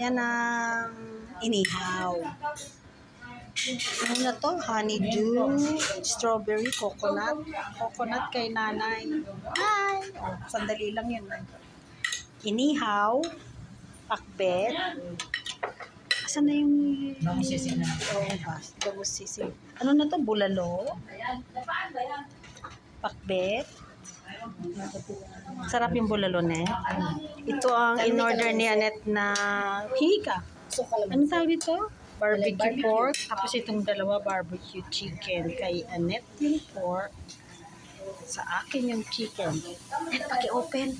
Yan ang inihaw. Ano na to? Honeydew, strawberry, coconut. Coconut kay nanay. Hi! Oh, sandali lang yun. Inihaw, pakbet. Asan na yung... Bangus sisig na. Oo, bangus sisig. Ano na to? Bulalo? Pakbet. Sarap yung bulalo, Net. Ito ang in-order ni Annette na hika. Ano tawag dito? Barbecue pork. Tapos itong dalawa barbecue chicken. Kay Annette yung pork. Sa akin yung chicken. Net, paki-open.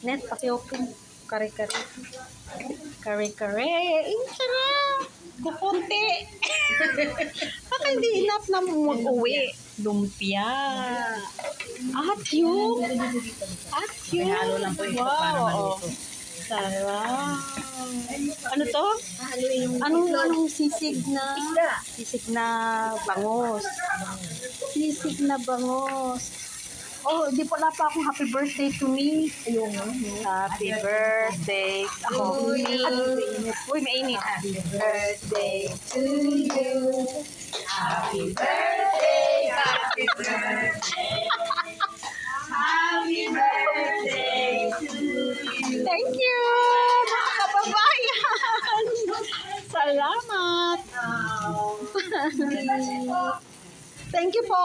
Net, paki-open. Kare-kare. Kare-kare. Ang sarap. Kukunti. Baka hindi enough na mag-uwi. Lumpia. At yung Halo lang po ito para maluto. Sarap. Ano to? Anong sisig na? Sisig na bangos. Sisig na bangos. Oh, di pala pa akong happy birthday to me. Ayun. Happy birthday. Ako. Uy, mainit. Happy birthday to you. Happy birthday. Happy birthday. Happy birthday to you. Thank you, mga kababayan. Salamat. Thank you po.